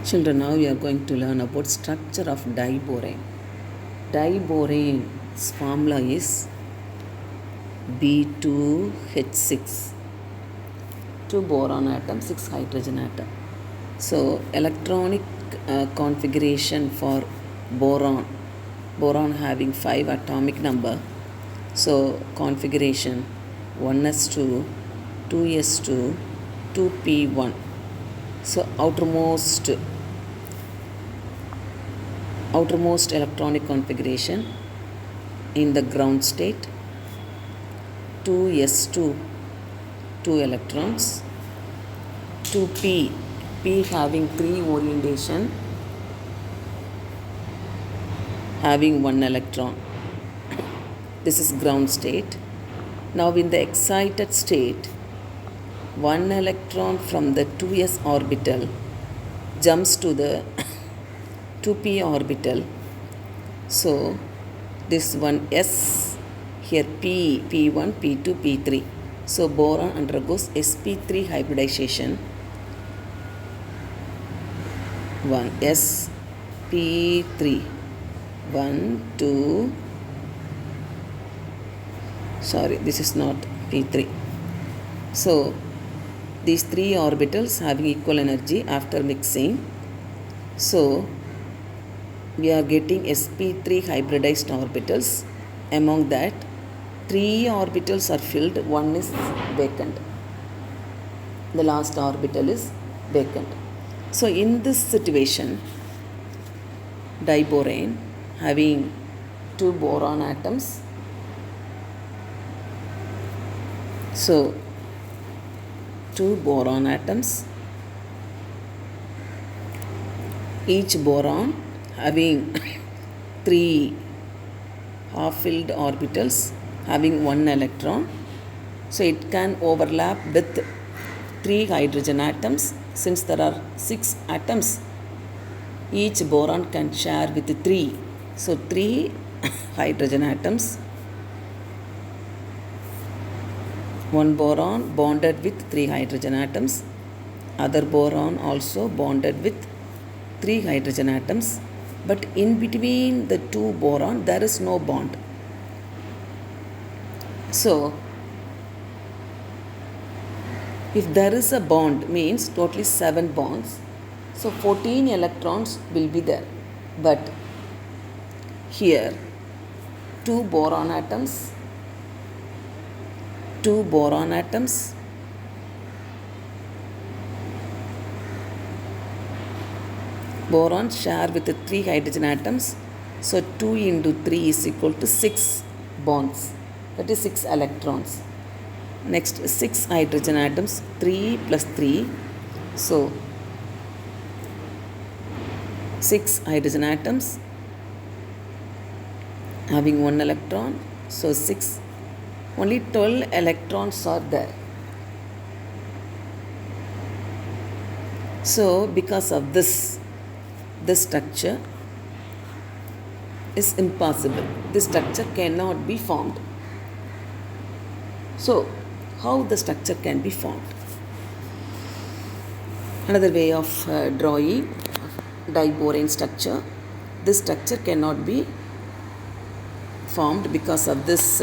Children, now we are going to learn about structure of diborane. Diborane's formula is B2H6. 2 boron atom, 6 hydrogen atom. So electronic configuration for boron. Boron having 5 atomic number. So configuration 1s2, 2s2, 2p1. So outermost electronic configuration in the ground state 2s2, 2 electrons, 2p, p having 3 orientation, having 1 electron. This is ground state. Now in the excited state, 1 electron from the 2s orbital jumps to the 2p orbital. So this one s here p, p1, p2, p3. So boron undergoes sp3 hybridization. 1 sp3 1 2 sorry, this is not p3. So these 3 orbitals having equal energy after mixing. So we are getting sp3 hybridized orbitals. Among that, 3 orbitals are filled, 1 is vacant. The last orbital is vacant. So in this situation, diborane having 2 boron atoms. So 2 boron atoms, each boron having 3 half-filled orbitals having 1 electron. So it can overlap with 3 hydrogen atoms. Since there are 6 atoms, each boron can share with 3. So 3 hydrogen atoms. 1 boron bonded with 3 hydrogen atoms. Other boron also bonded with 3 hydrogen atoms. But in between the 2 boron, there is no bond. So if there is a bond, means totally 7 bonds. So 14 electrons will be there. But here 2 boron atoms, 2 boron atoms, boron share with the 3 hydrogen atoms. So 2 into 3 is equal to 6 bonds. That is 6 electrons. Next 6 hydrogen atoms, 3 plus 3. So 6 hydrogen atoms having 1 electron. So 6. Only 12 electrons are there. So because of this structure is impossible. This structure cannot be formed. So how the structure can be formed? Another way of drawing diborane structure. This structure cannot be formed because of this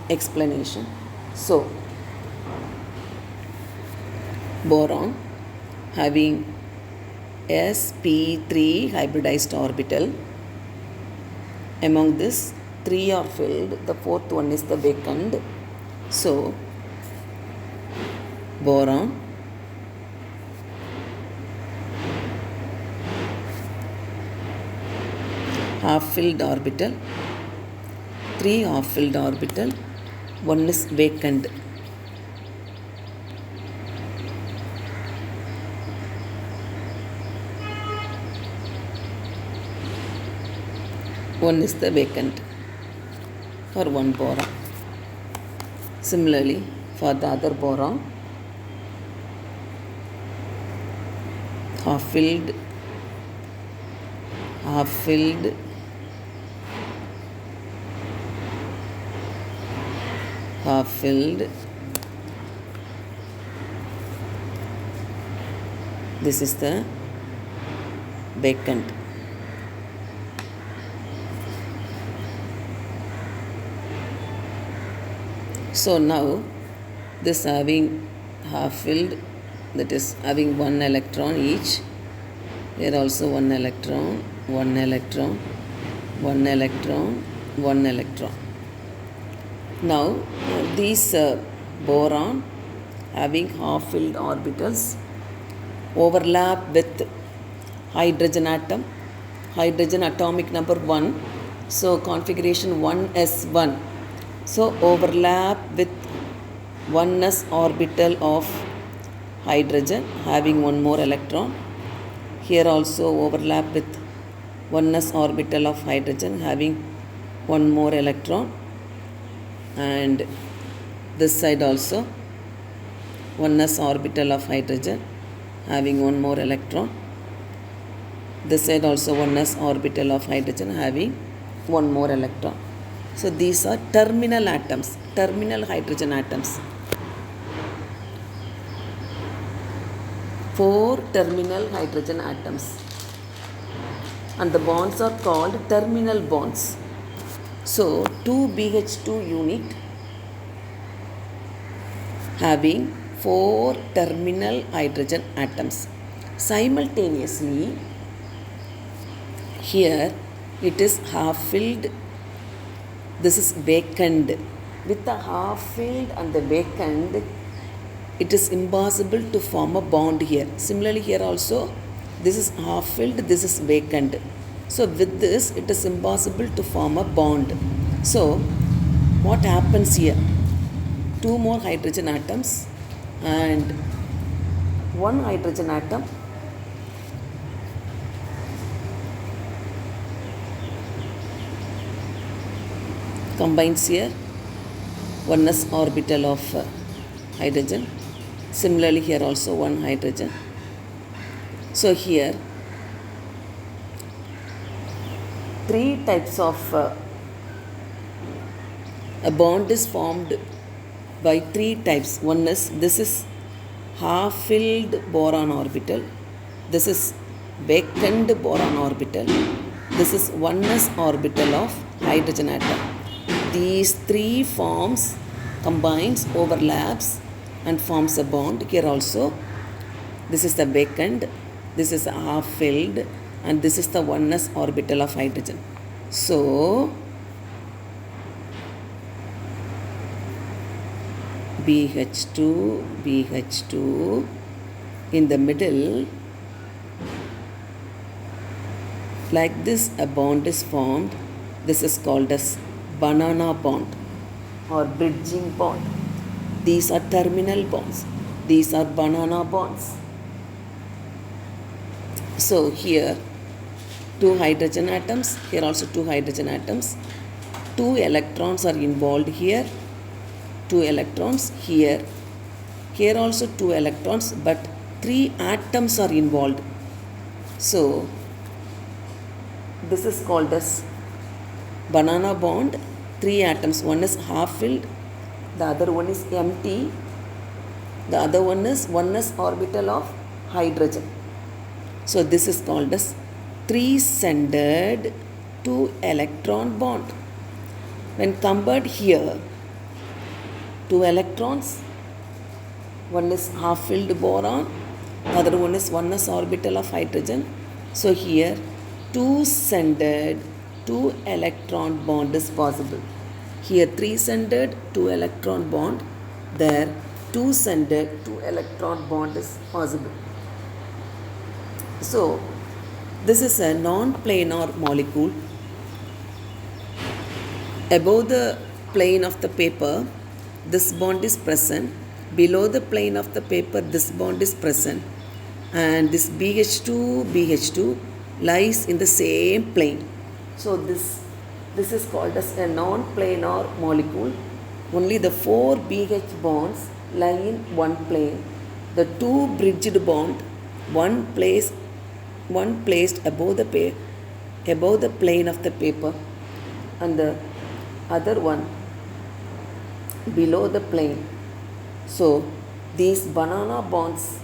explanation. So boron having sp3 hybridized orbital. Among this, 3 are filled. The 4th one is the vacant. So boron half-filled orbital, 3 half-filled orbital, 1 is vacant. One is the vacant for 1 boron. Similarly, for the other boron, half-filled, half-filled, half-filled. This is the vacant. So now this having half filled, that is having one electron each. Here also one electron, one electron, one electron, one electron. Now these boron having half filled orbitals overlap with hydrogen atom, hydrogen atomic number 1. So configuration 1s1. So overlap with 1s orbital of hydrogen having one more electron. Here also overlap with 1s orbital of hydrogen having one more electron, and this side also 1s orbital of hydrogen having one more electron. This side also 1s orbital of hydrogen having one more electron. So these are terminal atoms, terminal hydrogen atoms. 4 terminal hydrogen atoms, and the bonds are called terminal bonds. So 2BH2 unit having 4 terminal hydrogen atoms. Simultaneously, here it is half filled, this is vacant. With the half filled and the vacant, it is impossible to form a bond here. Similarly, here also this is half filled, this is vacant. So with this, it is impossible to form a bond. So what happens here? 2 more hydrogen atoms and 1 hydrogen atom combines here 1s orbital of hydrogen. Similarly, here also 1 hydrogen. So here 3 types of a bond is formed by 3 types. One is, this is half filled boron orbital, this is vacant boron orbital, this is 1s orbital of hydrogen atom. These 3 forms combines, overlaps and forms a bond. Here also this is the vacant, this is a half filled, and this is the 1s orbital of hydrogen. So BH2, BH2, in the middle, like this a bond is formed. This is called as banana bond or bridging bond. These are terminal bonds, these are banana bonds. So here 2 hydrogen atoms, here also 2 hydrogen atoms, 2 electrons are involved here, 2 electrons here, here also 2 electrons, but 3 atoms are involved. So this is called as banana bond. 3 atoms, one is half filled, the other one is empty, the other one is 1s orbital of hydrogen. So this is called as 3-centered 2 electron bond. When compared here, 2 electrons, one is half filled boron, the other one is 1s orbital of hydrogen. So here 2-centered 2 electron bond is possible. Here 3-centered 2 electron bond, there 2-centered 2 electron bond is possible. So this is a non-planar molecule. Above the plane of the paper, this bond is present. Below the plane of the paper, this bond is present. And this BH2 lies in the same plane. So this is called as a non-planar molecule. Only the 4 BH bonds lie in one plane. The 2 bridged bond, one placed above the plane of the paper, and the other one below the plane. So these banana bonds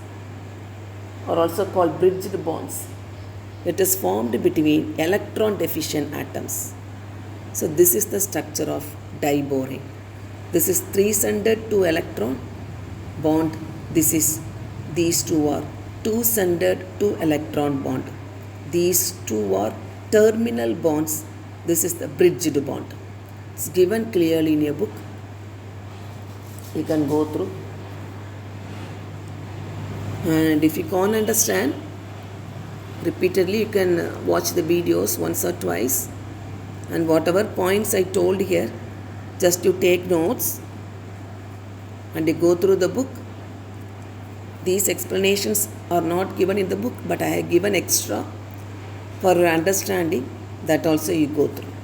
are also called bridged bonds. It is formed between electron deficient atoms. So this is the structure of diboring. This is 3-centered 2 electron bond. These two are 2-centered 2 electron bond. These two are terminal bonds. This is the bridged bond. It's given clearly in your book. You can go through. And if you can't understand, repeatedly you can watch the videos once or twice. And whatever points I told here, just you take notes and you go through the book. These explanations are not given in the book, but I have given extra for your understanding. That also you go through.